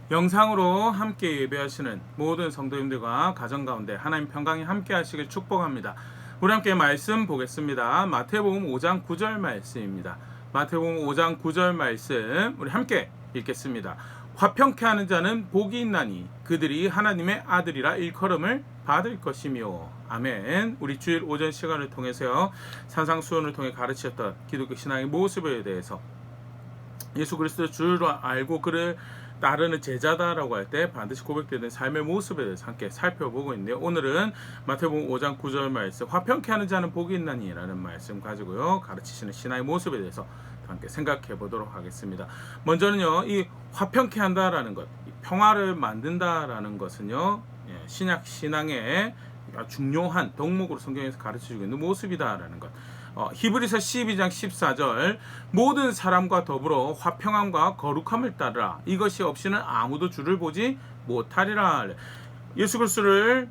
영상으로 함께 예배하시는 모든 성도님들과 가정 가운데 하나님 평강이 함께 하시길 축복합니다. 우리 함께 말씀 보겠습니다. 마태복음 5장 9절 말씀입니다. 마태복음 5장 9절 말씀 우리 함께 읽겠습니다. 화평케 하는 자는 복이 있나니 그들이 하나님의 아들이라 일컬음을 받을 것이며. 아멘. 우리 주일 오전 시간을 통해서요, 산상수훈을 통해 가르치셨던 기독교 신앙의 모습에 대해서 예수 그리스도의 주를 알고 그를 따르는 제자다라고 할 때 반드시 고백되는 삶의 모습에 대해서 함께 살펴보고 있는데요. 오늘은 마태복음 5장 9절 말씀, 화평케 하는 자는 복이 있나니 라는 말씀 가지고요, 가르치시는 신앙의 모습에 대해서 함께 생각해 보도록 하겠습니다. 먼저는요, 이 화평케 한다라는 것, 평화를 만든다라는 것은요, 신약 신앙의 중요한 덕목으로 성경에서 가르쳐주고 있는 모습이다라는 것. 히브리서 12장 14절 모든 사람과 더불어 화평함과 거룩함을 따르라. 이것이 없이는 아무도 주를 보지 못하리라. 예수 그리스도를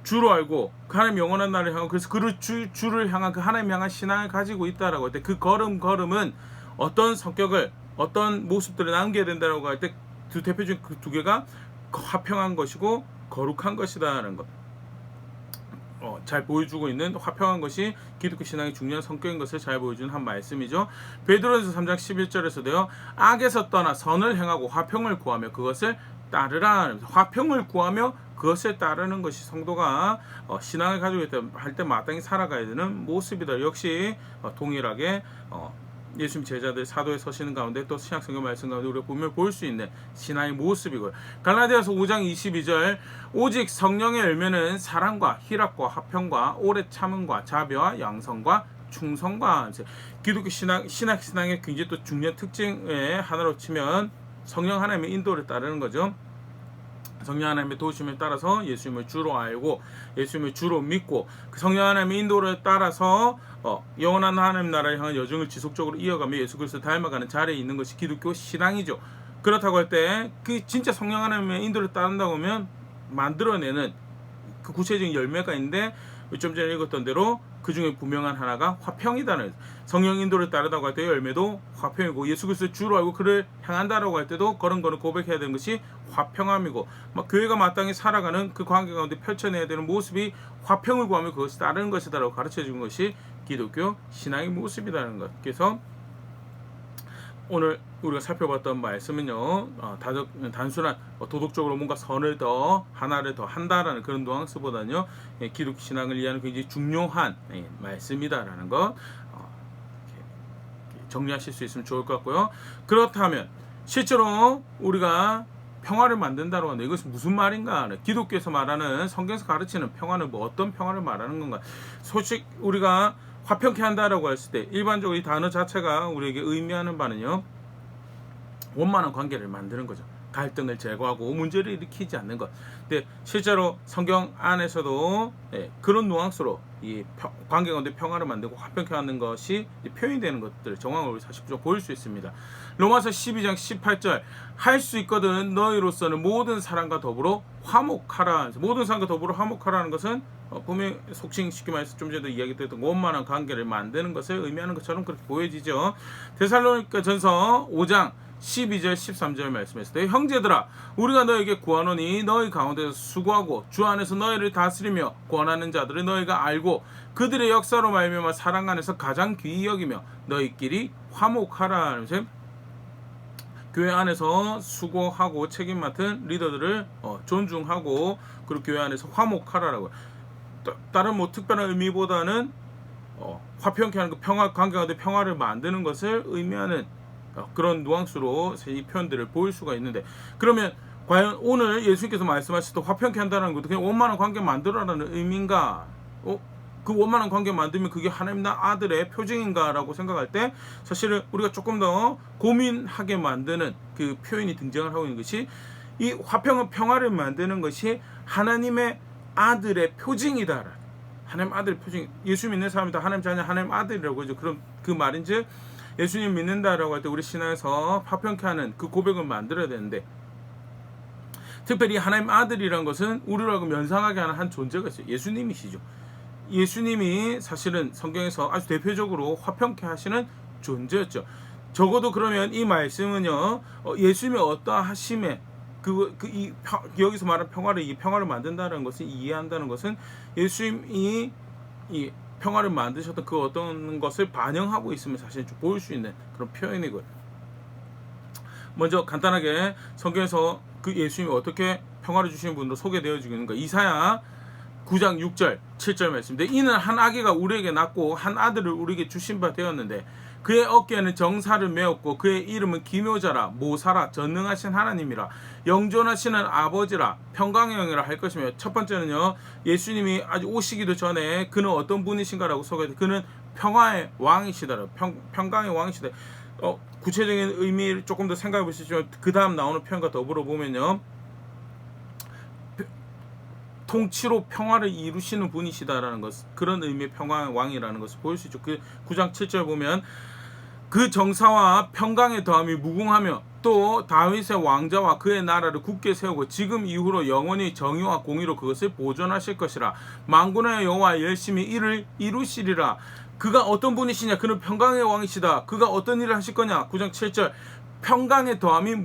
주로 알고 그 하나님 영원한 날을 향하고, 그래서 그를 주를 향한 그 하나님 향한 신앙을 가지고 있다라고 할 때, 그 걸음은 어떤 성격을, 어떤 모습들을 남겨야 된다라고 할 때 두 대표적인 그 두 개가 화평한 것이고 거룩한 것이다라는 것. 잘 보여주고 있는, 화평한 것이 기독교 신앙의 중요한 성격인 것을 잘 보여주는 한 말씀이죠. 베드로전서 3장 11절에서도요, 악에서 떠나 선을 행하고 화평을 구하며 그것을 따르라. 화평을 구하며 그것을 따르는 것이 성도가 신앙을 가지고 있다 할 때 마땅히 살아가야 되는 모습이다. 역시 동일하게 예수님 제자들 사도에 서시는 가운데, 또 신약성경 말씀 가운데 우리가 보면 볼 수 있는 신앙의 모습이고요. 갈라디아서 5장 22절 오직 성령의 열매는 사랑과 희락과 화평과 오래 참음과 자비와 양성과 충성과. 기독교 신앙의 굉장히 또 중요한 특징의 하나로 치면 성령 하나님의 인도를 따르는 거죠. 성령 하나님의 도우심을 따라서 예수님을 주로 알고 예수님을 주로 믿고, 그 성령 하나님의 인도를 따라서 영원한 하나님 나라를 향한 여정을 지속적으로 이어가며 예수 그리스도를 닮아가는 자리에 있는 것이 기독교 신앙이죠. 그렇다고 할 때 그 진짜 성령 하나님의 인도를 따른다고 하면 만들어내는 그 구체적인 열매가 있는데, 좀 전에 읽었던 대로 그 중에 분명한 하나가 화평이다는, 성령 인도를 따르다고 할 때 열매도 화평이고, 예수 그리스도를 주로 알고 그를 향한다라고 할 때도 그런 거는 고백해야 되는 것이 화평함이고, 교회가 마땅히 살아가는 그 관계 가운데 펼쳐내야 되는 모습이 화평을 구하며 그것이 따르는 것이다라고 가르쳐 준 것이 기독교 신앙의 모습이라는 것. 그래서 오늘 우리가 살펴봤던 말씀은요, 단순한 도덕적으로 뭔가 선을 더 하나를 더 한다라는 그런 뉘앙스보다는요, 기독교 신앙을 이해하는 굉장히 중요한 말씀이다라는 것 정리하실 수 있으면 좋을 것 같고요. 그렇다면 실제로 우리가 평화를 만든다고 하는데 이것이 무슨 말인가? 기독교에서 말하는, 성경에서 가르치는 평화는 어떤 평화를 말하는 건가? 솔직히 우리가 화평케 한다라고 했을 때 일반적으로 이 단어 자체가 우리에게 의미하는 바는요, 원만한 관계를 만드는 거죠. 갈등을 제거하고 문제를 일으키지 않는 것. 근데 실제로 성경 안에서도 그런 뉘앙스로 이 관계 가운데 평화를 만들고 화평케 하는 것이 표현이 되는 것들 정황을 사실 좀 보일 수 있습니다. 로마서 12장 18절 할 수 있거든 너희로서는 모든 사람과 더불어 화목하라. 모든 사람과 더불어 화목하라는 것은 분명히 속칭 쉽게 말해서 좀 전에도 이야기했던 원만한 관계를 만드는 것을 의미하는 것처럼 그렇게 보여지죠. 데살로니가 전서 5장 12절 13절 말씀에서 형제들아 우리가 너에게 구하노니 너희 가운데서 수고하고 주 안에서 너희를 다스리며 권하는 자들을 너희가 알고 그들의 역사로 말미암아 사랑 안에서 가장 귀히 여기며 너희끼리 화목하라 하면서 교회 안에서 수고하고 책임 맡은 리더들을 존중하고, 그리고 교회 안에서 화목하라라고. 다른 특별한 의미보다는 화평케 하는 그 평화, 관계 가운데 평화를 만드는 것을 의미하는 그런 뉘앙스로 이 표현들을 보일 수가 있는데, 그러면 과연 오늘 예수님께서 말씀하셨던 화평케 한다는 것도 그냥 원만한 관계 만들어라는 의미인가? 그 원만한 관계 만들면 그게 하나님 아들의 표징인가? 라고 생각할 때 사실은 우리가 조금 더 고민하게 만드는 그 표현이 등장을 하고 있는 것이, 이 화평은 평화를 만드는 것이 하나님의 아들의 표징이다. 하나님 아들의 표징. 예수 믿는 사람이 다 하나님 자녀, 하나님 아들이라고 하죠. 그럼 그 말인즉 예수님 믿는다라고 할 때 우리 신앙에서 화평케 하는 그 고백을 만들어야 되는데, 특별히 하나님 아들이라는 것은 우리라고 면상하게 하는 한 존재가 있어요. 예수님이시죠. 예수님이 사실은 성경에서 아주 대표적으로 화평케 하시는 존재였죠. 적어도 그러면 이 말씀은요, 예수님의 어떠하심에 여기서 말하는 평화를 이 평화를 만든다는 것을 이해한다는 것은 예수님이 이 평화를 만드셨던 그 어떤 것을 반영하고 있으면 사실 좀 보일 수 있는 그런 표현이고요. 먼저 간단하게 성경에서 그 예수님이 어떻게 평화를 주시는 분으로 소개되어지고 있는가. 이사야 9장 6절 7절 말씀인데 이는 한 아기가 우리에게 낳고 한 아들을 우리에게 주신 바 되었는데 그의 어깨에는 정사를 메었고 그의 이름은 기묘자라 모사라 전능하신 하나님이라 영존하시는 아버지라 평강의 영이라 할 것이며, 첫 번째는요, 예수님이 아직 오시기도 전에 그는 어떤 분이신가라고 소개해. 그는 평화의 왕이시다. 평강의 왕이시다. 구체적인 의미를 조금 더 생각해 보시죠. 그 다음 나오는 표현과 더불어 보면요, 통치로 평화를 이루시는 분이시다라는 것, 그런 의미의 평화의 왕이라는 것을 보일 수 있죠. 그 9장 7절 보면 그 정사와 평강의 더함이 무궁하며 또 다윗의 왕자와 그의 나라를 굳게 세우고 지금 이후로 영원히 정의와 공의로 그것을 보존하실 것이라. 만군의 여호와 열심히 이를 이루시리라. 그가 어떤 분이시냐? 그는 평강의 왕이시다. 그가 어떤 일을 하실 거냐? 9장 7절 평강의 더함이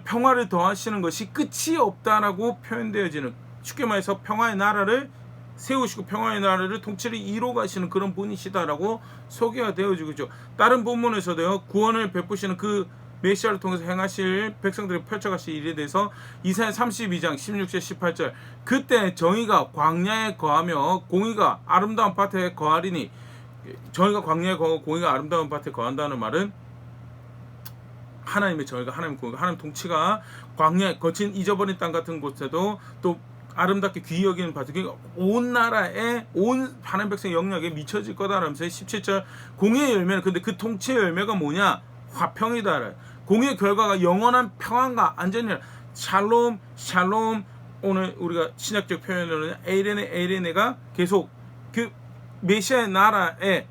평화를 더하시는 것이 끝이 없다라고 표현되어지는, 쉽게 말해서 평화의 나라를 세우시고 평화의 나라를 통치를 이루어 가시는 그런 분이시다라고 소개가 되어지고 있죠. 다른 본문에서도요, 구원을 베푸시는 그 메시아를 통해서 행하실 백성들이 펼쳐가실 일에 대해서 이사야 32장 16절 18절 그때 정의가 광야에 거하며 공의가 아름다운 밭에 거하리니, 정의가 광야에 거하고 공의가 아름다운 밭에 거한다는 말은 하나님의 정의가, 하나님 공의가, 하나님 통치가 광야, 거친 잊어버린 땅 같은 곳에도 또 아름답게 귀히 여기는 밭, 그러니까 온 나라에 온 하나님 백성의 영역에 미쳐질 거다라면서 17절 공의의 열매는, 근데 그 통치의 열매가 뭐냐? 화평이다. 공의의 결과가 영원한 평안과 안전이라. 샬롬, 샬롬. 오늘 우리가 신약적 표현으로는 에이레네가 계속 그 메시아의 나라에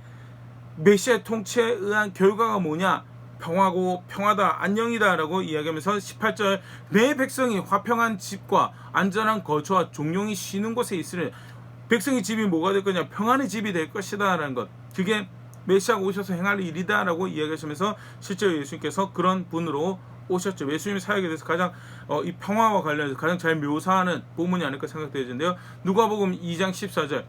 메시아의 통치에 의한 결과가 뭐냐? 평화고 평화다, 안녕이다 라고 이야기하면서 18절 내 백성이 화평한 집과 안전한 거처와 종용이 쉬는 곳에 있으니, 백성의 집이 뭐가 될 거냐? 평안의 집이 될 것이다 라는 것, 그게 메시아가 오셔서 행할 일이다 라고 이야기하시면서 실제로 예수님께서 그런 분으로 오셨죠. 예수님의 사역에 대해서 가장 이 평화와 관련해서 가장 잘 묘사하는 본문이 아닐까 생각되어지는데요, 누가복음 2장 14절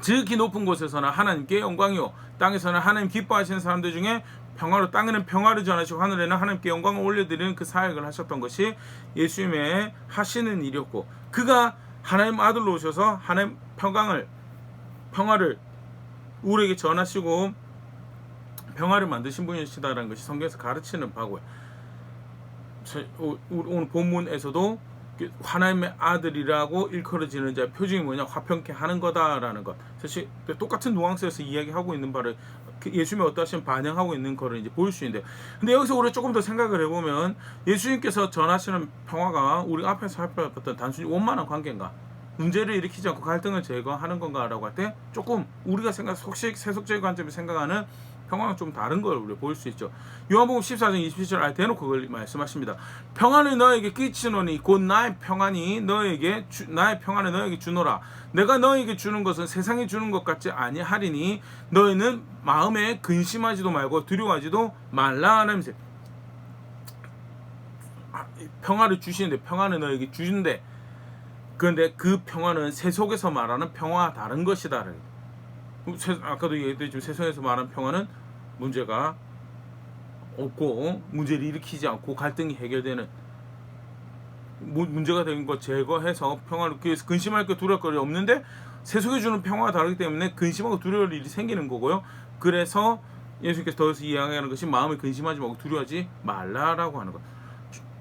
지극히 높은 곳에서는 하나님께 영광이요 땅에서는 하나님 기뻐하시는 사람들 중에 평화로, 땅에는 평화를 전하시고 하늘에는 하나님께 영광을 올려드리는 그 사역을 하셨던 것이 예수님의 하시는 일이었고, 그가 하나님 아들로 오셔서 하나님 평화를 우리에게 전하시고 평화를 만드신 분이시다라는 것이 성경에서 가르치는 바고요. 오늘 본문에서도 하나님의 아들이라고 일컬어지는 자의 표징이 뭐냐? 화평케 하는 거다라는 것. 사실 똑같은 뉘앙스에서 이야기하고 있는 바를 예수님이 어떠하시면 반영하고 있는 거를 이제 보일 수 있는데, 근데 여기서 우리 조금 더 생각을 해보면 예수님께서 전하시는 평화가 우리가 앞에서 살펴봤던 단순히 원만한 관계인가? 문제를 일으키지 않고 갈등을 제거하는 건가라고 할 때 조금 우리가 세속적인 관점에서 생각하는 평화는 좀 다른 걸 우리가 볼 수 있죠. 요한복음 14장 27절 아예 대놓고 그걸 말씀하십니다. 평안을 너에게 끼치노니 곧 나의 평안을 너에게 주노라. 내가 너에게 주는 것은 세상이 주는 것 같지 아니하리니 너희는 마음에 근심하지도 말고 두려워하지도 말라라면서 평화를 주시는데, 평안을 너에게 주신대. 그런데 그 평화는 세속에서 말하는 평화와 다른 것이다. 아까도 얘기했듯이 세상에서 말하는 평화는 문제가 없고 문제를 일으키지 않고 갈등이 해결되는, 문제가 된 것 제거해서 평화를, 그래서 근심할 게 두려울 것이 없는데 세속에 주는 평화가 다르기 때문에 근심하고 두려울 일이 생기는 거고요. 그래서 예수님께서 더해서 이야기하는 것이 마음에 근심하지 말고 두려워하지 말라라고 하는 것.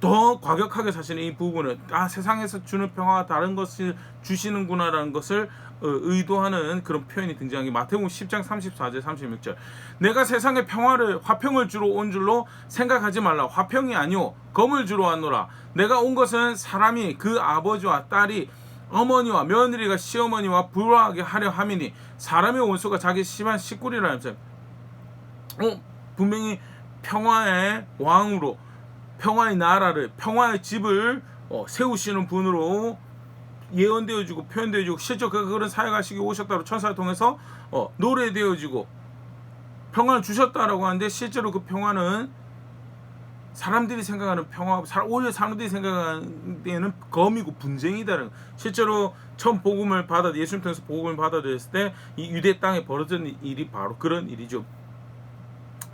더 과격하게 사실은 이 부분은 세상에서 주는 평화가 다른 것을 주시는구나라는 것을 의도하는 그런 표현이 등장한 게 마태복음 10장 34절 36절 내가 세상에 화평을 주러 온 줄로 생각하지 말라. 화평이 아니오 검을 주러 왔노라. 내가 온 것은 사람이 그 아버지와 딸이 어머니와 며느리가 시어머니와 불화하게 하려 함이니 사람의 원수가 자기 심한 식구리라. 분명히 평화의 왕으로, 평화의 나라를, 평화의 집을 세우시는 분으로 예언되어지고 표현되어지고, 실제로 그가 그런 사역하시기 오셨다고 천사를 통해서 노래되어지고 평화를 주셨다라고 하는데, 실제로 그 평화는 사람들이 생각하는 평화, 오히려 사람들이 생각하는 데는 검이고 분쟁이다라는, 실제로 처음 복음을 받아, 예수님 통해서 복음을 받아들였을 때 이 유대 땅에 벌어진 일이 바로 그런 일이죠.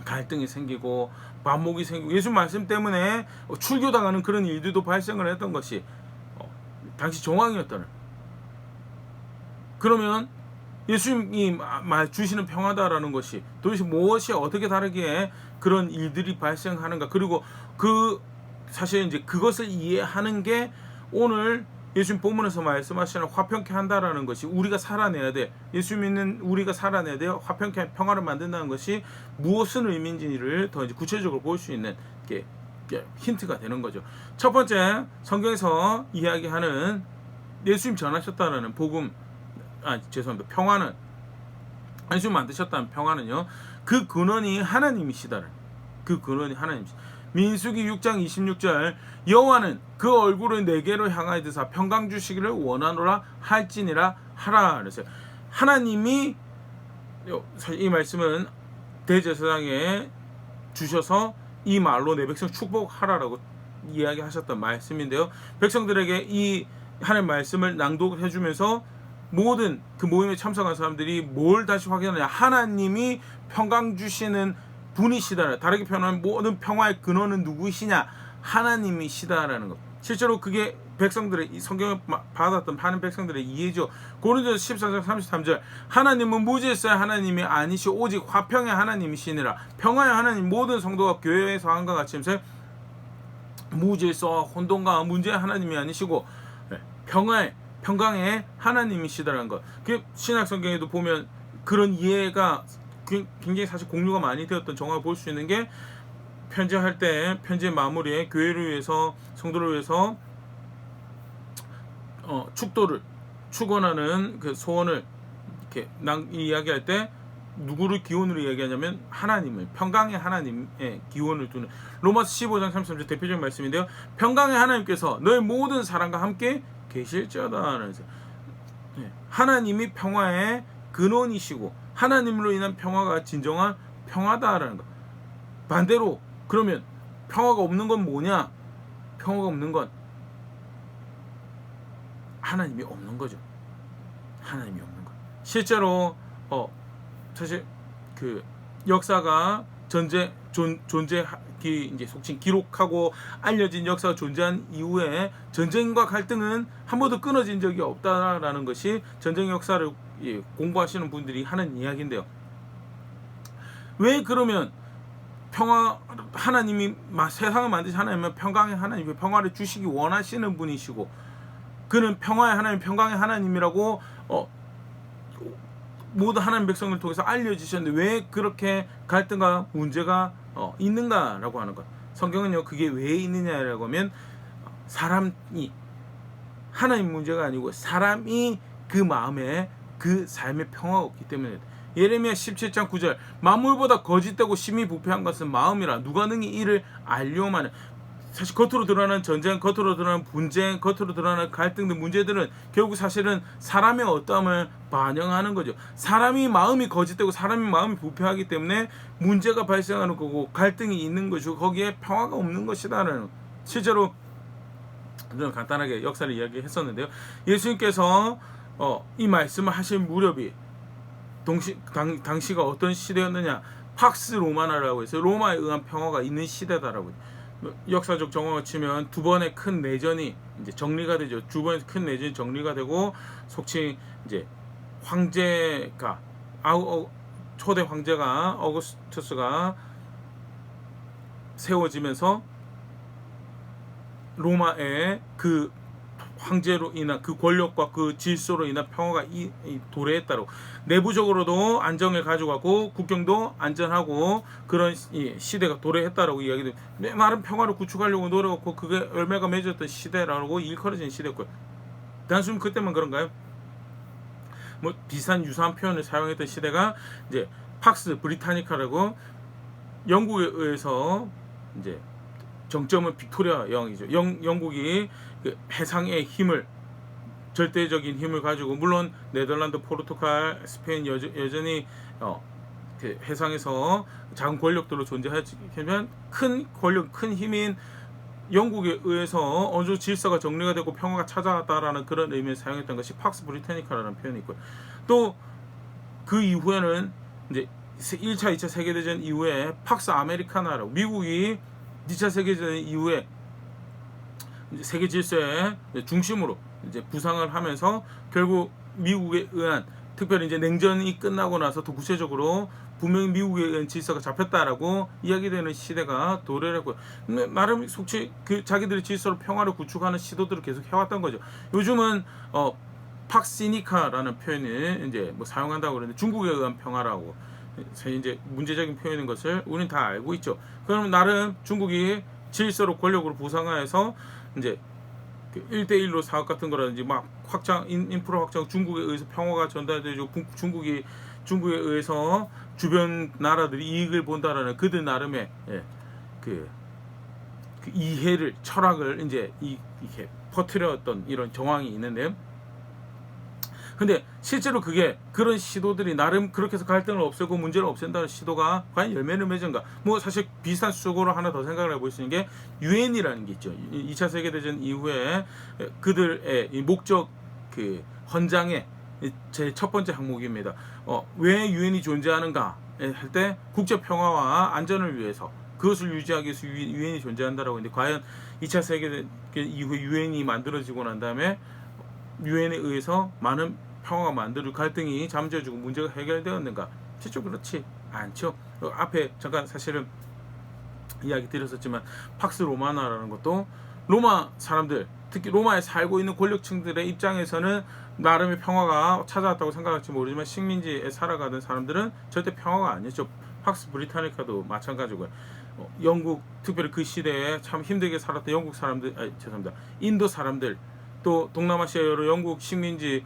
갈등이 생기고 반목이 생기고 예수 말씀 때문에 출교당하는 그런 일들도 발생을 했던 것이 당시 정황이었다는. 그러면 예수님이 주시는 평화다라는 것이 도대체 무엇이 어떻게 다르기에 그런 일들이 발생하는가, 그리고 사실 이제 그것을 이해하는 게 오늘 예수님 본문에서 말씀하시는 화평케 한다라는 것이, 우리가 살아내야 돼, 예수 믿는 우리가 살아내야 돼요. 화평케 평화를 만든다는 것이 무엇을 의미인지를 더 이제 구체적으로 볼 수 있는 게 힌트가 되는 거죠. 첫 번째, 성경에서 이야기하는 예수님 전하셨다라는 복음, 죄송합니다. 평화는, 예수님 만드셨다는 평화는요, 그 근원이 하나님이시다는, 그 근원이 하나님이시다. 민수기 6장 26절, 여호와는 그 얼굴을 내게로 향하여 드사 평강 주시기를 원하노라 할지니라 하라 그랬어요. 하나님이 이 말씀은 대제사장에 주셔서 이 말로 내 백성 축복하라라고 이야기하셨던 말씀인데요, 백성들에게 이 하나님 말씀을 낭독해 주면서 모든 그 모임에 참석한 사람들이 뭘 다시 확인하냐, 하나님이 평강 주시는 분이시다. 다르게 표현하면 모든 평화의 근원은 누구시냐, 하나님이시다라는 것. 실제로 그게 백성들의, 이 성경을 받았던 많은 백성들의 이해죠. 고린도서 14장 33절, 하나님은 무질서의 하나님이 아니시 오직 화평의 하나님이시니라. 평화의 하나님, 모든 성도가 교회에서 한과 같이 무질서와 혼돈과 문제의 하나님이 아니시고 평강의 하나님이시다라는 것. 그 신약 성경에도 보면 그런 이해가 굉장히 사실 공유가 많이 되었던 정황을 볼 수 있는 게, 편지할 때 편지의 마무리에 교회를 위해서, 성도를 위해서 축도를 축원하는 그 소원을 이렇게 이야기할 때 누구를 기원으로 이야기하냐면 하나님을, 평강의 하나님의 기원을 두는, 로마서 15장 33절 대표적인 말씀인데요, 평강의 하나님께서 너희 모든 사람과 함께 계실지어다. 하나님이 평화의 근원이시고 하나님으로 인한 평화가 진정한 평화다라는 것. 반대로 그러면 평화가 없는 건 뭐냐? 평화가 없는 건 하나님이 없는 거죠. 하나님이 없는 것. 실제로 사실 그 역사가 이제 속칭 기록하고 알려진 역사가 존재한 이후에 전쟁과 갈등은 한 번도 끊어진 적이 없다라는 것이 전쟁 역사를 공부하시는 분들이 하는 이야기인데요. 왜 그러면 하나님이 세상을 만드신 하나님은 평강의 하나님, 평화를 주시기 원하시는 분이시고, 그는 평화의 하나님, 평강의 하나님이라고 모든 하나님 백성을 통해서 알려주셨는데 왜 그렇게 갈등과 문제가 있는가라고 하는 것. 성경은요, 그게 왜 있느냐라고 하면 사람이, 하나님 문제가 아니고 사람이 그 마음에 그 삶의 평화가 없기 때문에. 예레미야 17장 9절, 만물보다 거짓되고 심히 부패한 것은 마음이라 누가 능히 이를 알려마는. 사실 겉으로 드러나는 전쟁, 겉으로 드러나는 분쟁, 겉으로 드러나는 갈등 등 문제들은 결국 사실은 사람의 어떠함을 반영하는 거죠. 사람이 마음이 거짓되고 사람이 마음이 부패하기 때문에 문제가 발생하는 거고 갈등이 있는 것이고 거기에 평화가 없는 것이다라는. 실제로 좀 간단하게 역사를 이야기했었는데요, 예수님께서 이 말씀을 하신 무렵이 당시가 어떤 시대였느냐, 팍스 로마나라고 해서 로마에 의한 평화가 있는 시대다라고. 역사적 정황을 치면 두 번의 큰 내전이 이제 정리가 되죠. 두 번의 큰 내전이 정리가 되고, 속칭 이제 황제가 초대 황제가 어거스투스가 세워지면서 로마의 그 황제로 인한 그 권력과 그 질서로 인한 평화가 도래했다고. 내부적으로도 안정을 가져가고 국경도 안전하고 그런 시대가 도래했다라고 이야기들. 많은 평화를 구축하려고 노력했고 그게 열매가 맺었던 시대라고 일컬어진 시대였고요. 단순히 그때만 그런가요? 뭐 비슷한 유사한 표현을 사용했던 시대가 이제 팍스 브리타니카라고 영국에 의해서 이제 정점은 빅토리아 여왕이죠. 영국이 그 해상의 힘을, 절대적인 힘을 가지고, 물론 네덜란드, 포르투갈, 스페인 여전히 해상에서 작은 권력들로 존재하지만 큰 권력, 큰 힘인 영국에 의해서 어느 정도 질서가 정리가 되고 평화가 찾아왔다라는 그런 의미에 사용했던 것이 팍스 브리타니카라는 표현이 있고요. 또 그 이후에는 이제 1차, 2차 세계대전 이후에 팍스 아메리카나라고 미국이 2차 세계대전 이후에 이제 세계 질서의 중심으로 이제 부상을 하면서 결국 미국에 의한 특별히 이제 냉전이 끝나고 나서 더 구체적으로 분명히 미국에 의한 질서가 잡혔다라고 이야기되는 시대가 도래했고요. 나름 속치 그 자기들의 질서로 평화를 구축하는 시도들을 계속 해왔던 거죠. 요즘은 팍시니카라는 표현을 이제 뭐 사용한다고 그러는데 중국에 의한 평화라고 이제 문제적인 표현인 것을 우리는 다 알고 있죠. 그럼 나름 중국이 질서로 권력으로 부상하여서 이제 1대1로 사업 같은 거라든지 막 확장 인프라 확장 중국에 의해서 평화가 전달되고 중국에 의해서 주변 나라들이 이익을 본다라는 그들 나름의 그 이해를 철학을 이제 이렇게 퍼뜨렸던 이런 정황이 있는데요. 근데 실제로 그게 그런 시도들이 나름 그렇게 해서 갈등을 없애고 문제를 없앤다는 시도가 과연 열매를 맺은가? 뭐 사실 비슷한 수적으로 하나 더 생각을 해볼 수 있는 게 유엔이라는 게 있죠. 2차 세계대전 이후에 그들의 이 목적 그 헌장의 제 첫 번째 항목입니다. 왜 유엔이 존재하는가 할 때 국제 평화와 안전을 위해서 그것을 유지하기 위해서 유엔이 존재한다라고 했는데 과연 2차 세계대전 이후에 유엔이 만들어지고 난 다음에 유엔에 의해서 많은 평화가 만들어지고 갈등이 잠재워지고 문제가 해결되었는가? 실제로 그렇지 않죠. 앞에 잠깐 사실은 이야기 드렸었지만 팍스 로마나라는 것도 로마 사람들, 특히 로마에 살고 있는 권력층들의 입장에서는 나름의 평화가 찾아왔다고 생각할지 모르지만 식민지에 살아가던 사람들은 절대 평화가 아니었죠. 팍스 브리타니카도 마찬가지고요. 영국, 특별히 그 시대에 참 힘들게 살았던 영국 사람들, 죄송합니다. 인도 사람들, 또 동남아시아 여러 영국 식민지의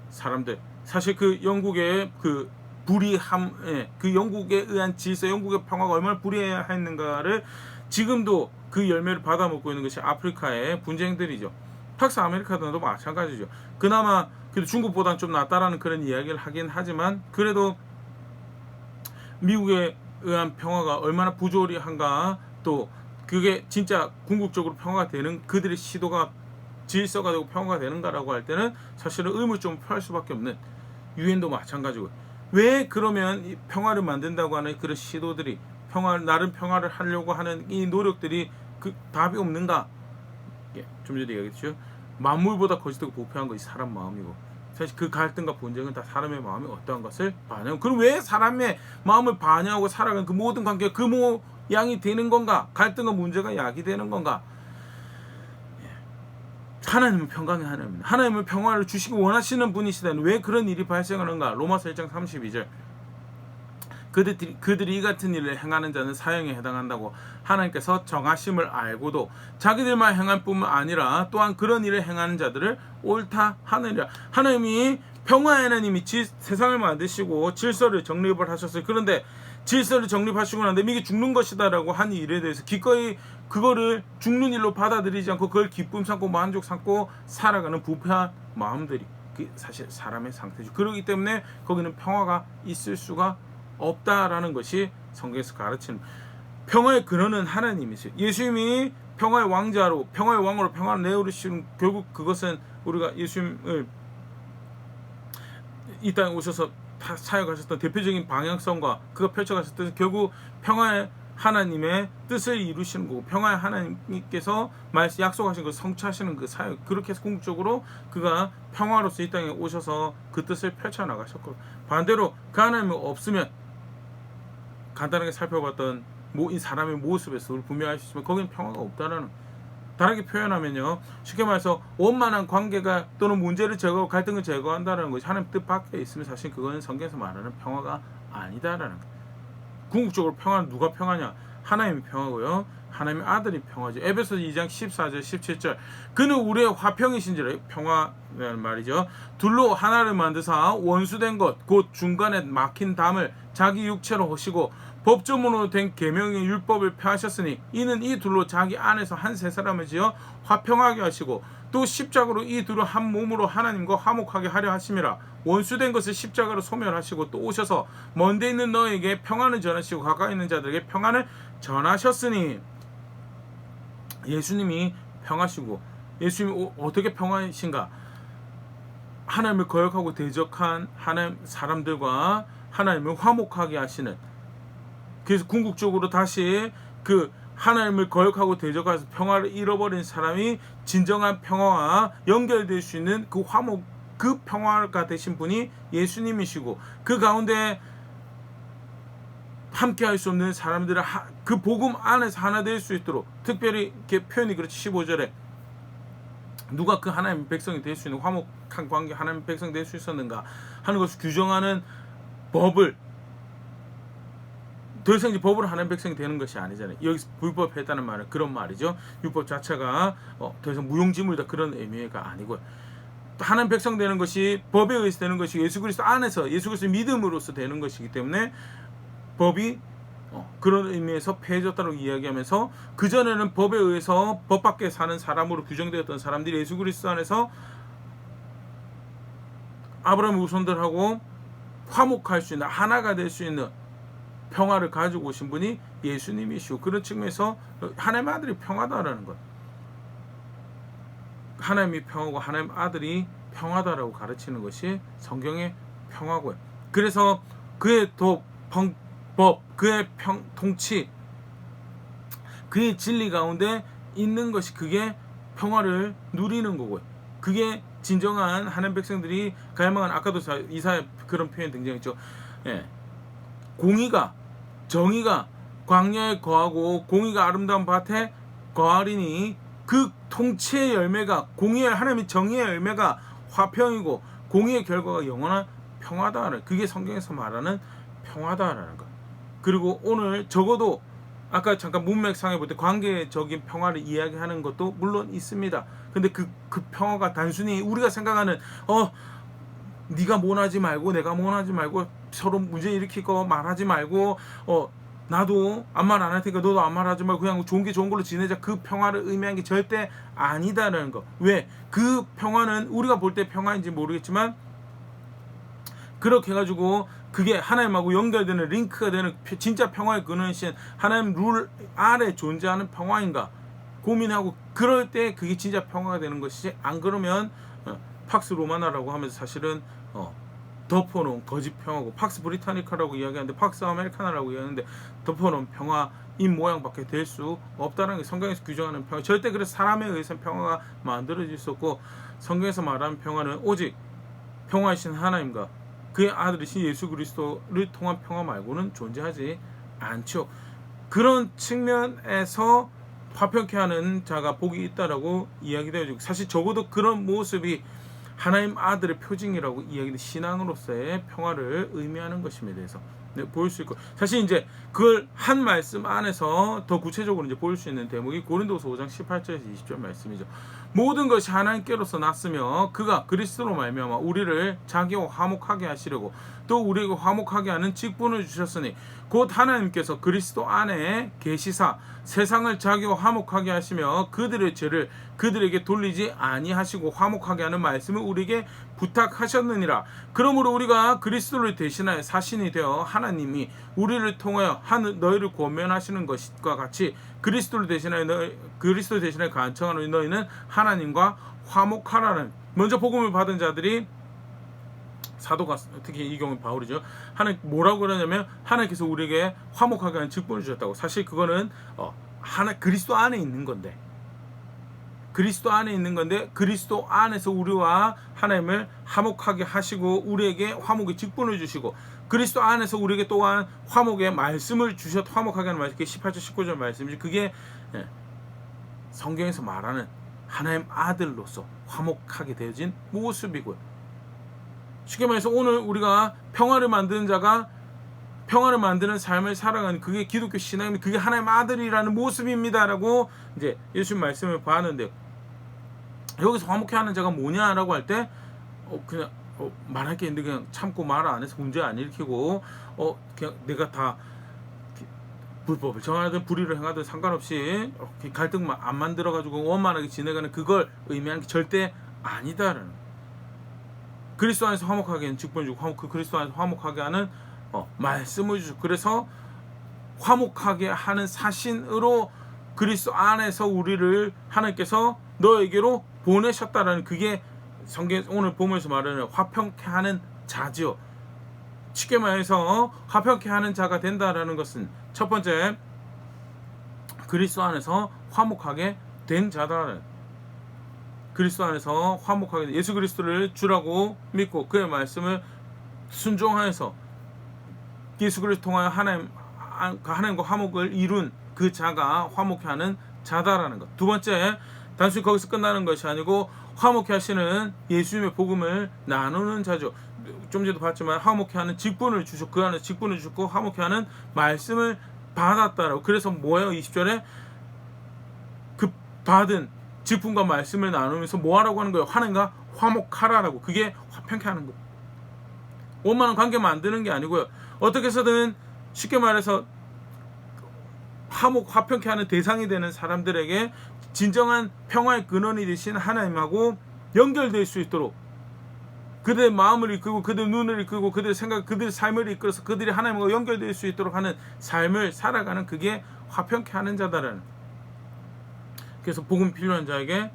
사람들, 사실 그 영국의 그 불의함, 그 영국에 의한 질서, 영국의 평화가 얼마나 불의했는가를 지금도 그 열매를 받아먹고 있는 것이 아프리카의 분쟁들이죠. 팍스 아메리카노도 마찬가지죠. 그나마 그래도 중국보다는 좀 낫다라는 그런 이야기를 하긴 하지만 그래도 미국에 의한 평화가 얼마나 부조리한가, 또 그게 진짜 궁극적으로 평화가 되는 그들의 시도가 질서가 되고 평화가 되는가라고 할 때는 사실은 의문을 좀 표할 수밖에 없는 유엔도 마찬가지고, 왜 그러면 이 평화를 만든다고 하는 그런 시도들이 나름 평화를 하려고 하는 이 노력들이 그 답이 없는가? 좀 전에 얘기했죠. 만물보다 거짓되고 부패한 것이 사람 마음이고, 사실 그 갈등과 분쟁은 다 사람의 마음이 어떠한 것을 반영. 그럼 왜 사람의 마음을 반영하고 살아가는 그 모든 관계가 그 모양이 되는 건가? 갈등과 문제가 야기되는 건가? 하나님은 평강의 하나님입니다. 하나님은 평화를 주시기 원하시는 분이시다는 왜 그런 일이 발생하는가? 로마서 1장 32절. 그들이 이 같은 일을 행하는 자는 사형에 해당한다고 하나님께서 정하심을 알고도 자기들만 행할 뿐만 아니라 또한 그런 일을 행하는 자들을 옳다 하느니라. 하나님이 평화의 하나님이 세상을 만드시고 질서를 정립을 하셨어요. 그런데 질서를 정립하시고 난 다음에 이게 죽는 것이다라고 한 일에 대해서 기꺼이 그거를 죽는 일로 받아들이지 않고 그걸 기쁨 삼고 만족 삼고 살아가는 부패한 마음들이 사실 사람의 상태죠. 그렇기 때문에 거기는 평화가 있을 수가 없다라는 것이 성경에서 가르치는, 평화의 근원은 하나님이세요. 예수님이 평화의 왕자로, 평화의 왕으로 평화를 내어주시는, 결국 그것은 우리가 예수님을 이 땅에 오셔서 사역하셨던 대표적인 방향성과 그가 펼쳐가셨던 결국 평화의 하나님의 뜻을 이루시는 거고, 평화의 하나님께서 약속하신 것을 성취하시는 그 사역, 그렇게 해서 궁극적으로 그가 평화로서 이 땅에 오셔서 그 뜻을 펼쳐나가셨고, 반대로 그 하나님이 없으면 간단하게 살펴봤던 이 사람의 모습에서 우리 분명히 알 수 있지만 거기는 평화가 없다라는, 다르게 표현하면요, 쉽게 말해서 원만한 관계가 또는 문제를 제거하고 갈등을 제거한다는 것이 하나님 뜻 밖에 있으면 사실 그거는 성경에서 말하는 평화가 아니다라는 거예요. 궁극적으로 평화는 누가 평화냐? 하나님이 평화고요, 하나님의 아들이 평화죠. 에베소서 2장 14절 17절. 그는 우리의 화평이신지라, 평화라는 말이죠. 둘로 하나를 만드사 원수된 것 곧 중간에 막힌 담을 자기 육체로 하시고 법조문으로 된 계명의 율법을 폐하셨으니 이는 이 둘로 자기 안에서 한 세 사람을 지어 화평하게 하시고 또 십자가로 이 둘을 한 몸으로 하나님과 화목하게 하려 하심이라. 원수된 것을 십자가로 소멸하시고 또 오셔서 먼데 있는 너에게 평안을 전하시고 가까이 있는 자들에게 평안을 전하셨으니. 예수님이 평하시고, 예수님이 어떻게 평하신가? 하나님을 거역하고 대적한 하나님 사람들과 하나님을 화목하게 하시는. 그래서 궁극적으로 다시 그 하나님을 거역하고 대적해서 평화를 잃어버린 사람이 진정한 평화와 연결될 수 있는 그 화목, 그 평화가 되신 분이 예수님이시고, 그 가운데 함께 할 수 없는 사람들은 그 복음 안에서 하나 될 수 있도록, 특별히 이렇게 표현이 그렇지 15절에 누가 그 하나님의 백성이 될 수 있는 화목한 관계, 하나님의 백성이 될 수 있었는가 하는 것을 규정하는 법을, 더 이상 이제 법으로 하나님 백성이 되는 것이 아니잖아요. 여기서 불법 했다는 말은 그런 말이죠. 율법 자체가 더 이상 무용지물이다, 그런 의미가 아니고요. 하나님 백성 되는 것이 법에 의해서 되는 것이 예수 그리스도 안에서 예수 그리스도 믿음으로써 되는 것이기 때문에 법이 그런 의미에서 폐해졌다고 이야기하면서, 그전에는 법에 의해서 법 밖에 사는 사람으로 규정되었던 사람들이 예수 그리스도 안에서 아브라함의 후손들하고 화목할 수 있는, 하나가 될 수 있는 평화를 가지고 오신 분이 예수님이시고, 그런 측면에서 하나님의 아들이 평화다라는 것, 하나님이 평화고 하나님 아들이 평화다라고 가르치는 것이 성경의 평화고요. 그래서 그의 법, 그의 통치, 그의 진리 가운데 있는 것이, 그게 평화를 누리는 거고요. 그게 진정한 하나님 백성들이 갈망한, 아까도 이사야 그런 표현 등장했죠. 예. 공의가, 정의가 광야에 거하고 공의가 아름다운 밭에 거하리니 그 통치의 열매가, 공의의, 하나님의 정의의 열매가 화평이고 공의의 결과가 영원한 평화다. 그게 성경에서 말하는 평화다라는 것. 그리고 오늘 적어도 아까 잠깐 문맥상에 볼 때 관계적인 평화를 이야기하는 것도 물론 있습니다. 근데 그 평화가 단순히 우리가 생각하는 네가 모나지 말고 내가 모나지 말고 서로 문제 일으키고 말하지 말고 나도 아무 말 안 할 테니까 너도 아무 말 하지 말고 그냥 좋은 게 좋은 걸로 지내자, 그 평화를 의미한 게 절대 아니다라는 거. 왜? 그 평화는 우리가 볼 때 평화인지 모르겠지만 그렇게 해가지고 그게 하나님하고 연결되는, 링크가 되는 진짜 평화의 근원이신 하나님 룰 아래 존재하는 평화인가 고민하고, 그럴 때 그게 진짜 평화가 되는 것이지, 안 그러면 팍스 로마나라고 하면서 사실은 덮어놓은 거짓 평화고, 팍스 브리타니카라고 이야기하는데 팍스 아메리카나라고 이야기하는데 덮어놓은 평화인 모양밖에 될 수 없다는 게 성경에서 규정하는 평화. 절대 그래서 사람에 의해서 평화가 만들어질 수 없고, 성경에서 말하는 평화는 오직 평화이신 하나님과 그의 아들이신 예수 그리스도를 통한 평화 말고는 존재하지 않죠. 그런 측면에서 화평케 하는 자가 복이 있다라고 이야기되어지고, 사실 적어도 그런 모습이 하나님 아들의 표징이라고 이야기된 신앙으로서의 평화를 의미하는 것임에 대해서 보일 수 있고, 사실 이제 그걸 한 말씀 안에서 더 구체적으로 이제 보일 수 있는 대목이 고린도서 5장 18절에서 20절 말씀이죠. 모든 것이 하나님께로서 났으며 그가 그리스도로 말미암아 우리를 자기와 화목하게 하시려고 또 우리에게 화목하게 하는 직분을 주셨으니 곧 하나님께서 그리스도 안에 계시사 세상을 자기와 화목하게 하시며 그들의 죄를 그들에게 돌리지 아니하시고 화목하게 하는 말씀을 우리에게 부탁하셨느니라. 그러므로 우리가 그리스도를 대신하여 사신이 되어 하나님이 우리를 통하여 너희를 권면하시는 것과 같이 그리스도 대신하여 간청하는 너희는 하나님과 화목하라는, 먼저 복음을 받은 자들이 사도가, 특히 이 경우 바울이죠. 뭐라고 그러냐면 하나님께서 우리에게 화목하게 하는 직분을 주셨다고. 사실 그거는 그리스도 안에 있는 건데, 그리스도 안에서 우리와 하나님을 화목하게 하시고 우리에게 화목의 직분을 주시고, 그리스도 안에서 우리에게 또한 화목의 말씀을 화목하게 하는 말씀, 18절 19절 말씀이지. 그게 성경에서 말하는 하나님 아들로서 화목하게 되어진 모습이고요. 쉽게 말해서 오늘 우리가 평화를 만드는 자가 평화를 만드는 삶을 살아가는, 그게 기독교 신앙입니다. 그게 하나님 아들이라는 모습입니다라고 이제 예수님 말씀을 봤는데, 여기서 화목해 하는 자가 뭐냐라고 할 때 그냥 말할 게 있는데 그냥 참고 말 안 해서 문제 안 일으키고 그냥 내가 다 불법을 정하든 불의를 행하든 상관없이 갈등만 안 만들어가지고 원만하게 지내가는 그걸 의미하는 게 절대 아니다라는. 그리스도 안에서 화목하게 하는 직분을 주고 그 그리스도 안에서 화목하게 하는 말씀을 주시고, 그래서 화목하게 하는 사신으로 그리스도 안에서 우리를 하나님께서 너에게로 보내셨다라는, 그게 성경 오늘 보면서 말하는 화평케 하는 자죠. 쉽게 말해서 화평케 하는 자가 된다라는 것은 첫 번째, 그리스도 안에서 화목하게 된 자다. 그리스도 안에서 화목하게, 예수 그리스도를 주라고 믿고 그의 말씀을 순종하여서 예수 그리스도 통하여 하나님과 화목을 이룬 그 자가 화목케 하는 자다라는 것. 두 번째, 단순히 거기서 끝나는 것이 아니고 화목케 하시는 예수님의 복음을 나누는 자죠. 좀 전에도 봤지만 화목케 하는 직분을 주셨고, 그 안에 직분을 주셨고 화목케 하는 말씀을 받았다라고. 그래서 뭐예요? 20절에 그 받은 직분과 말씀을 나누면서 뭐 하라고 하는 거예요? 하나님과 화목하라라고. 그게 화평케 하는 거예요. 원만한 관계 만드는 게 아니고요. 어떻게 해서든 쉽게 말해서 화평케 하는 대상이 되는 사람들에게 진정한 평화의 근원이 되신 하나님하고 연결될 수 있도록, 그들의 마음을 이끌고 그들의 눈을 이끌고 그들의 생각, 그들의 삶을 이끌어서 그들이 하나님과 연결될 수 있도록 하는 삶을 살아가는, 그게 화평케 하는 자다라는. 그래서 복음 필요한 자에게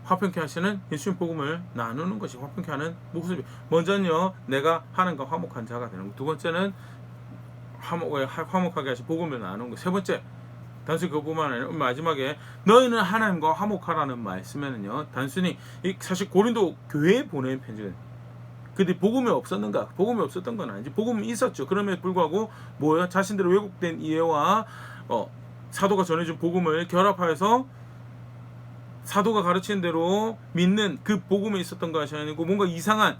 화평케 하시는 예수님 복음을 나누는 것이 화평케 하는 모습이. 먼저는요, 내가 하나님과 화목한 자가 되는 것. 두 번째는 화목하게 하신 복음을 나누는 것. 세 번째, 단순히 그것뿐만 아니라 마지막에 너희는 하나님과 화목하라는 말씀에는요, 단순히 사실 고린도 교회에 보낸 편지거든요. 그들이 복음이 없었는가? 복음이 없었던 건 아니지. 복음이 있었죠. 그럼에도 불구하고 뭐예요? 자신들의 왜곡된 이해와 사도가 전해준 복음을 결합하여서 사도가 가르치는 대로 믿는 그 복음에 있었던 것이 아니고 뭔가 이상한,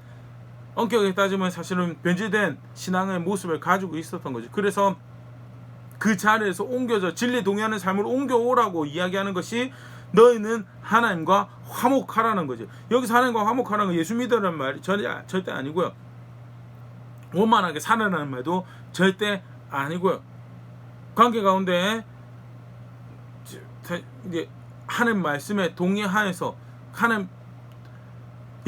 엄격하게 따지면 사실은 변질된 신앙의 모습을 가지고 있었던 거죠. 그래서 그 자리에서 옮겨져 진리에 동의하는 삶을 옮겨오라고 이야기하는 것이 너희는 하나님과 화목하라는 거죠. 여기서 하나님과 화목하라는 건 예수 믿으라는 말이 절대 아니고요. 원만하게 살아라는 말도 절대 아니고요. 관계 가운데 이제 하나님 말씀에 동의하여서 하나님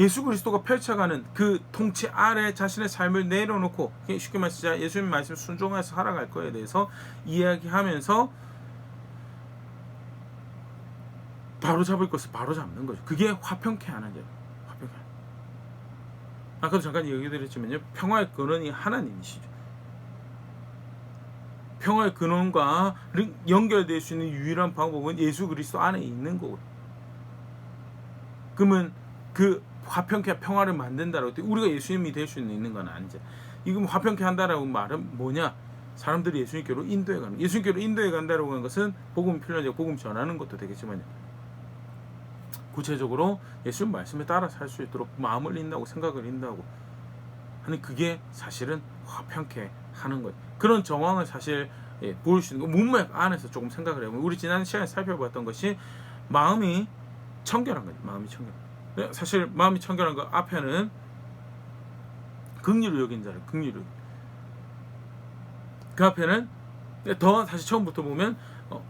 예수 그리스도가 펼쳐가는 그 통치 아래 자신의 삶을 내려놓고, 쉽게 말해서 예수님 말씀 순종해서 살아갈 거에 대해서 이야기하면서 바로 잡을 것을 바로 잡는 거죠. 그게 화평케 하는 거예요. 화평케. 아까도 잠깐 얘기 드렸지만요, 평화의 근원이 하나님이시죠. 평화의 근원과 연결될 수 있는 유일한 방법은 예수 그리스도 안에 있는 거고요. 그러면 그 화평케 평화를 만든다라고 우리가 예수님이 될 수 있는 건 아니죠. 이거 화평케 한다라고 말은 뭐냐? 사람들이 예수님께로 인도해 가는, 예수님께로 인도해 간다라고 하는 것은 복음 필요하죠. 복음 전하는 것도 되겠지만요. 구체적으로 예수님 말씀에 따라 살 수 있도록 마음을 인도하고 생각을 인도하고 하는, 그게 사실은 화평케 하는 거예요. 그런 정황을 사실 보일 수 있는 거, 문맥 안에서 조금 생각을 해보면, 우리 지난 시간에 살펴봤던 것이 마음이 청결한 거예요. 마음이 청결. 사실 마음이 청결한 거 앞에는 긍휼을 여긴 자를, 긍휼을, 그 앞에는 더 다시 처음부터 보면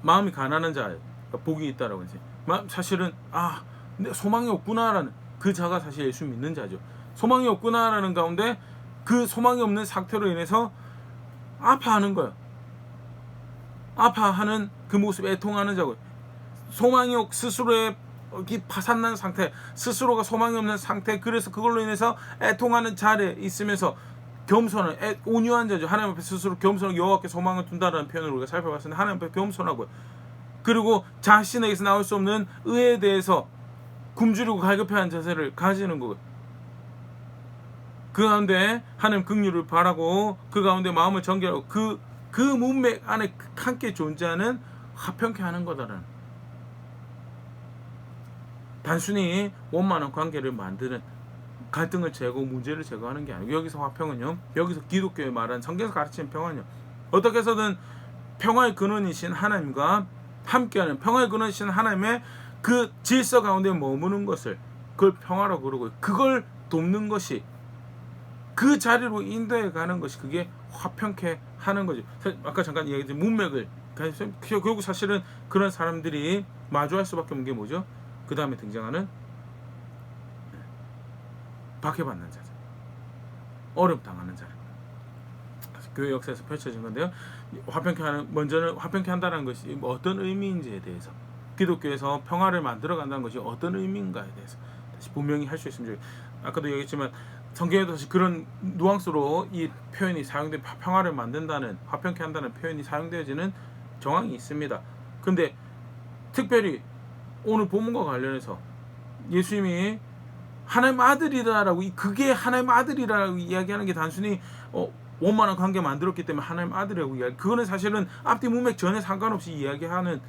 마음이 가난한 자, 복이 있다라고 이제 사실은 근데 소망이 없구나라는 그 자가 사실 예수 믿는 자죠. 소망이 없구나라는 가운데 그 소망이 없는 상태로 인해서 아파하는 거예요. 아파하는 그 모습에 애통하는 자고, 소망이 스스로의 파산난 상태, 스스로가 소망이 없는 상태, 그래서 그걸로 인해서 애통하는 자리에 있으면서 겸손한, 온유한 자죠. 하나님 앞에 스스로 겸손하고 여호와께 소망을 둔다라는 표현을 우리가 살펴봤는데, 하나님 앞에 겸손하고요. 그리고 자신에게서 나올 수 없는 의에 대해서 굶주리고 갈급해하는 자세를 가지는 거예요. 그 가운데 하나님 긍휼을 바라고 그 가운데 마음을 정결하고 그 문맥 안에 함께 존재하는 화평케 하는 거다라는, 단순히 원만한 관계를 만드는, 갈등을 제거하고 문제를 제거하는 게 아니고, 여기서 화평은요, 여기서 기독교에 말하는 성경에서 가르치는 평화는요, 어떻게 해서든 평화의 근원이신 하나님과 함께하는, 평화의 근원이신 하나님의 그 질서 가운데 머무는 것을, 그걸 평화라고 그러고, 그걸 돕는 것이, 그 자리로 인도해 가는 것이, 그게 화평케 하는 거죠. 아까 잠깐 얘기했던 문맥을 결국 사실은 그런 사람들이 마주할 수밖에 없는 게 뭐죠? 그 다음에 등장하는 박해받는 자들, 어려움 당하는 자들. 교회 역사에서 펼쳐진 건데요. 먼저는 화평케 한다는 것이 어떤 의미인지에 대해서, 기독교에서 평화를 만들어 간다는 것이 어떤 의미인가에 대해서 다시 분명히 할 수 있으면 좋겠어요. 아까도 얘기했지만 성경에도 다시 그런 뉘앙스로 이 표현이 사용된, 평화를 만든다는, 화평케 한다는 표현이 사용되어지는 정황이 있습니다. 근데 특별히 오늘 본문과 관련해서 예수님이 하나님 아들이다라고, 그게 하나님 아들이라고 이야기하는 게 단순히 원만한 관계 만들었기 때문에 하나님 아들이라고 이야기, 그거는 사실은 앞뒤 문맥 전혀 상관없이 이야기하는,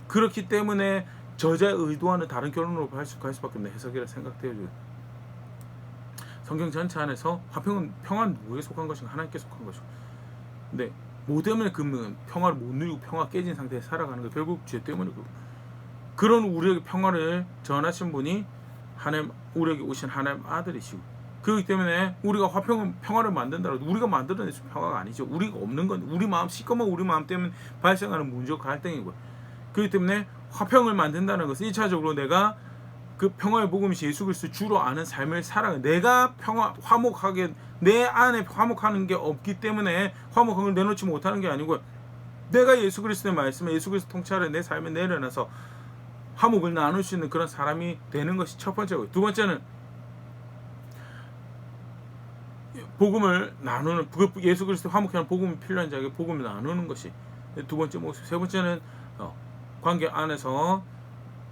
그렇기 때문에 저자의 의도와는 다른 결론으로 갈 수밖에 없는 해석이라 생각되어져요. 성경 전체 안에서 평화는 누구에게 속한 것인가? 하나님께 속한 것이고, 근데 뭐 때문에 그 평화를 못 누리고 평화가 깨진 상태에 살아가는 거, 결국 죄 때문이고, 그런 우리에게 평화를 전하신 분이 우리에게 오신 하나님 아들이시고, 그렇기 때문에 우리가 평화를 만든다고 우리가 만들어내서 평화가 아니죠. 우리가 없는 건 우리 마음, 시꺼먼 우리 마음 때문에 발생하는 문제와 갈등이고요. 그렇기 때문에 화평을 만든다는 것은 1차적으로 내가 그 평화의 복음이신 예수 그리스도 주로 아는 삶을 살아가는, 내가 화목하게 내 안에 화목하는 게 없기 때문에 화목한 걸 내놓지 못하는 게 아니고, 내가 예수 그리스도의 말씀에, 예수 그리스도 통찰에 내 삶에 내려놔서 화목을 나눌 수 있는 그런 사람이 되는 것이 첫 번째고요. 두 번째는 복음을 나누는, 예수 그리스도 화목케 하는 복음이 필요한 자에게 복음을 나누는 것이 두 번째 모습. 세 번째는 관계 안에서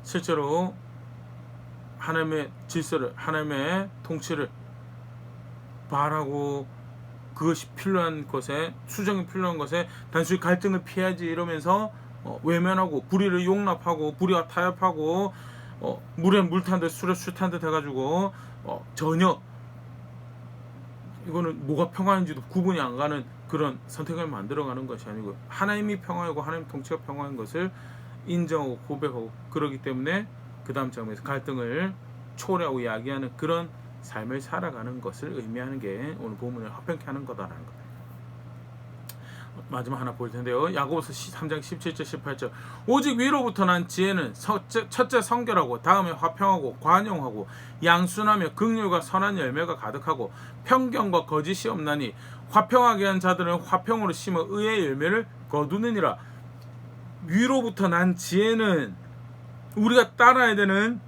실제로 하나님의 질서를, 하나님의 통치를 바라고, 그것이 필요한 것에, 수정이 필요한 것에 단순히 갈등을 피하지 이러면서 외면하고 불의를 용납하고 불의와 타협하고 물에 물 탄 듯 술에 술 탄 듯 해가지고 전혀 이거는 뭐가 평화인지도 구분이 안 가는 그런 선택을 만들어가는 것이 아니고, 하나님이 평화이고 하나님 통치가 평화인 것을 인정하고 고백하고, 그러기 때문에 그 다음 장면에서 갈등을 초래하고 야기하는 그런 삶을 살아가는 것을 의미하는 게 오늘 본문을 화평케 하는 거다라는 겁니다. 마지막 하나 볼 텐데요. 야고보서 3장 17절 18절. 오직 위로부터 난 지혜는 첫째 성결하고, 다음에 화평하고 관용하고 양순하며 긍휼과 선한 열매가 가득하고 편견과 거짓이 없나니, 화평하게 한 자들은 화평으로 심어 의의 열매를 거두느니라. 위로부터 난 지혜는, 우리가 따라야 되는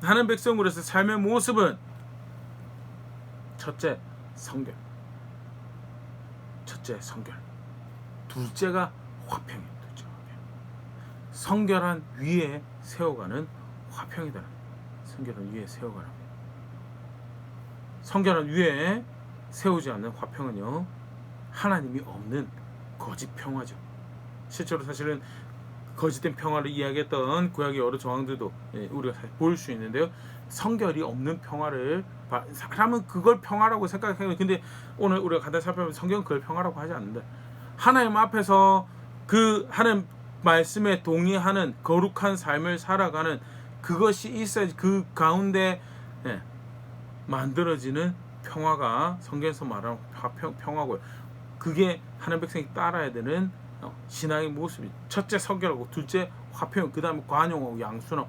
하는 백성으로서 삶의 모습은 첫째 성결, 둘째가 화평이에요. 성결한 위에 세워가는 화평이다. 성결한 위에 세워가는, 성결한 위에 세우지 않는 화평은요, 하나님이 없는 거짓 평화죠. 실제로 사실은 거짓된 평화를 이야기했던 구약의 여러 정황들도 우리가 볼 수 있는데요. 성결이 없는 평화를, 사람은 그걸 평화라고 생각해요. 근데 오늘 우리가 간단히 살펴보면 성경은 그걸 평화라고 하지 않는다. 하나님 앞에서 그 하나님 말씀에 동의하는 거룩한 삶을 살아가는, 그것이 있어야지 그 가운데 만들어지는 평화가 성경에서 말하는 평화고요. 그게 하나님 백성이 따라야 되는 신앙의 모습이, 첫째 성결하고 둘째 화평, 그 다음에 관용하고 양순하고.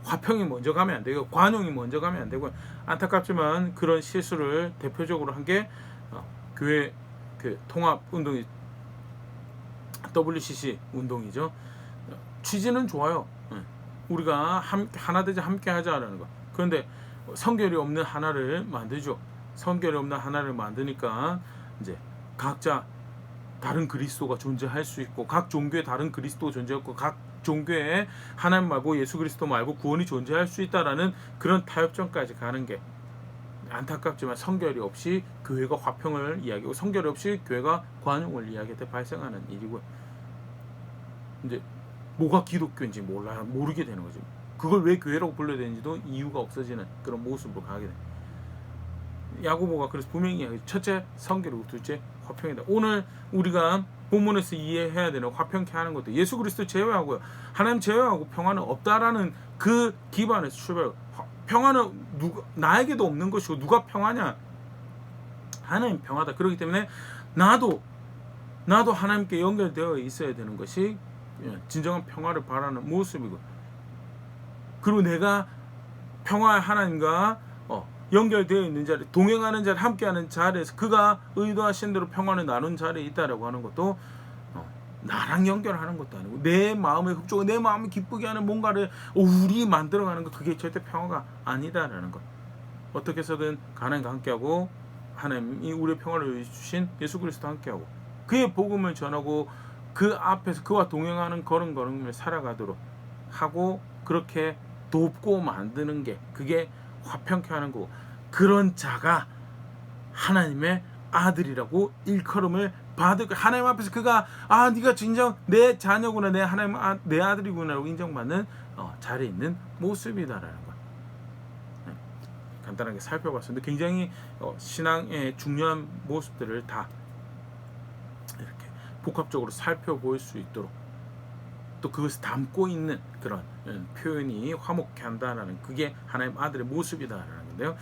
화평이 먼저 가면 안 되고 관용이 먼저 가면 안 되고, 안타깝지만 그런 실수를 대표적으로 한 게 교회 그 통합 운동이 WCC 운동이죠. 취지는 좋아요. 우리가 하나 되자 함께 하자라는 거. 그런데 성결이 없는 하나를 만들죠. 성결이 없는 하나를 만드니까 이제 각자 다른 그리스도가 존재할 수 있고, 각 종교에 다른 그리스도가 존재했고, 각 종교에 하나님 말고 예수 그리스도 말고 구원이 존재할 수 있다라는 그런 타협점까지 가는 게 안타깝지만, 성결이 없이 교회가 화평을 이야기하고 성결이 없이 교회가 관용을 이야기할 때 발생하는 일이고요. 이제 뭐가 기독교인지 모르게 되는 거죠. 그걸 왜 교회라고 불러야 되는지도 이유가 없어지는 그런 모습으로 가게 돼요. 야고보가 그래서 분명히 이야기해요. 첫째 성결이고 둘째 화평이다. 오늘 우리가 본문에서 이해해야 되는 화평케 하는 것도 예수 그리스도 제외하고요, 하나님 제외하고 평화는 없다라는 그 기반에서 출발해요. 평화는 나에게도 없는 것이고, 누가 평화냐? 하나님 평화다. 그렇기 때문에 나도 나도 하나님께 연결되어 있어야 되는 것이 진정한 평화를 바라는 모습이고, 그리고 내가 평화의 하나님과 연결되어 있는 자리, 동행하는 자리, 함께하는 자리에서 그가 의도하신 대로 평화를 나눈 자리에 있다라고 하는 것도 나랑 연결하는 것도 아니고 내 마음에 흡족하고 내 마음을 기쁘게 하는 뭔가를 우리 만들어가는 것, 그게 절대 평화가 아니다라는 것. 어떻게 해서든 하나님과 함께하고 하나님이 우리의 평화를 주신 예수 그리스도 함께하고 그의 복음을 전하고 그 앞에서 그와 동행하는 걸음걸음을 살아가도록 하고, 그렇게 돕고 만드는 게 그게 화평케 하는 거고, 그런 자가 하나님의 아들이라고 일컬음을 받을 거. 하나님 앞에서 그가 네가 진정 내 자녀구나, 내 하나님 내 아들이구나라고 인정받는 자리에 있는 모습이다라는 것. 네. 간단하게 살펴봤습니다. 굉장히 신앙의 중요한 모습들을 다 이렇게 복합적으로 살펴볼 수 있도록, 또 그것을 담고 있는 그런 표현이 화목케 한다라는, 그게 하나님 아들의 모습이다라는 건데요.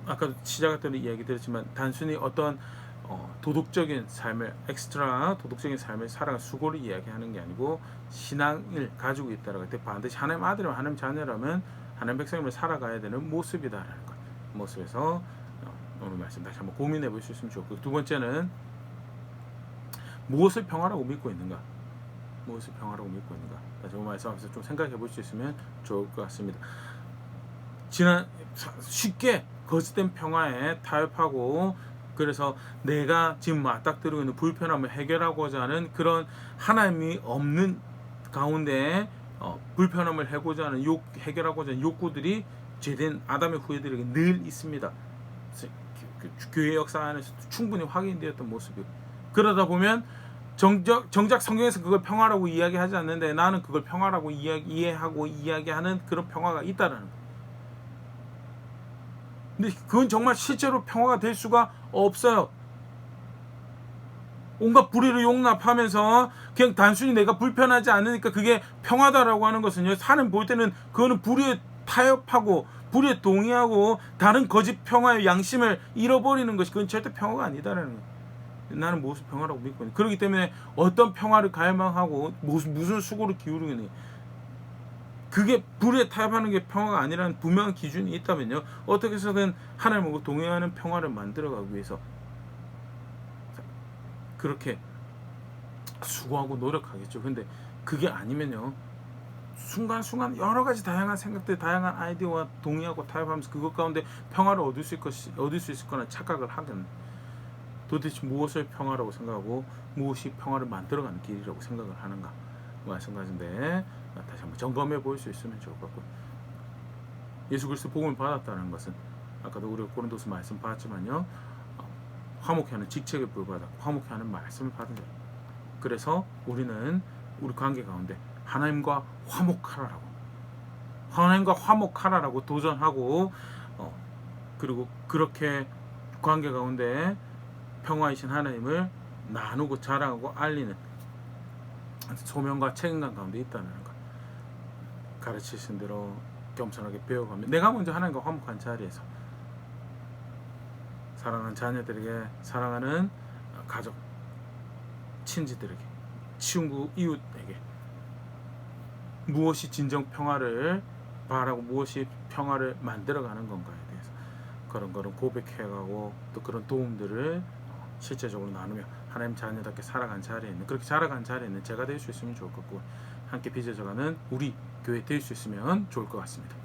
아까 시작할 때도 이야기 드렸지만 단순히 어떤 도덕적인 삶을, 엑스트라 도덕적인 삶을 살아가 수고를 이야기하는 게 아니고 신앙을 가지고 있다라고 할 때 반드시 하나님 아들이면 하나님 자녀라면 하나님 백성으로 살아가야 되는 모습이다라는 것. 모습에서 오늘 말씀 다시 한번 고민해 볼 수 있으면 좋고, 두 번째는 무엇을 평화라고 믿고 있는가? 무엇을 평화라고 믿고 있는가? 다시 오늘 말씀하면서 좀 생각해 볼 수 있으면 좋을 것 같습니다. 쉽게 거짓된 평화에 타협하고, 그래서 내가 지금 맞닥뜨리고 있는 불편함을 해결하고자 하는 그런 하나님이 없는 가운데 불편함을 해결하고자 하는 욕구들이 죄된 아담의 후예들에게 늘 있습니다. 교회 역사 안에서 충분히 확인되었던 모습이고, 그러다 보면 정작 성경에서 그걸 평화라고 이야기하지 않는데 나는 그걸 평화라고 이해하고 이야기하는 그런 평화가 있다라는 거예요. 근데 그건 정말 실제로 평화가 될 수가 없어요. 온갖 불의를 용납하면서 그냥 단순히 내가 불편하지 않으니까 그게 평화다라고 하는 것은요, 사람 볼 때는 그거는 불의에 타협하고 불의에 동의하고 다른 거짓 평화의 양심을 잃어버리는 것이, 그건 절대 평화가 아니다라는 거예요. 나는 무엇을 평화라고 믿고 있는. 그렇기 때문에 어떤 평화를 갈망하고 무슨 수고를 기울이고 있는, 그게 불에 타협하는 게 평화가 아니라는 분명한 기준이 있다면요, 어떻게 해서든 하나님하고 동행하는 평화를 만들어가기 위해서 그렇게 수고하고 노력하겠죠. 근데 그게 아니면요, 순간순간 여러 가지 다양한 생각들, 다양한 아이디어와 동의하고 타협하면서 그것 가운데 평화를 얻을 수 있을 거나 착각을 하겠네. 도대체 무엇을 평화라고 생각하고 무엇이 평화를 만들어가는 길이라고 생각을 하는가 말씀하신데, 다시 한번 점검해 볼 수 있으면 좋을 것 같고, 예수 그리스도 복음을 받았다는 것은 아까도 우리 고린도서 말씀 봤지만요, 화목해 하는 직책을 부여받았고 화목해 하는 말씀을 받은 거예요. 그래서 우리는 우리 관계 가운데 하나님과 화목하라라고 도전하고, 그리고 그렇게 관계 가운데 평화이신 하나님을 나누고 자랑하고 알리는 소명과 책임감 가운데 있다는 것. 가르치신 대로 겸손하게 배워가며 내가 먼저 하나님과 화목한 자리에서 사랑하는 자녀들에게, 사랑하는 가족, 친지들에게, 친구, 이웃에게 무엇이 진정 평화를 바라고 무엇이 평화를 만들어가는 건가에 대해서 그런 고백해가고, 또 그런 도움들을 실제적으로 나누며 하나님 자녀답게 살아간 자리에 있는, 그렇게 살아간 자리에 있는 제가 될 수 있으면 좋을 것 같고, 함께 빚어져가는 우리 교회 될 수 있으면 좋을 것 같습니다.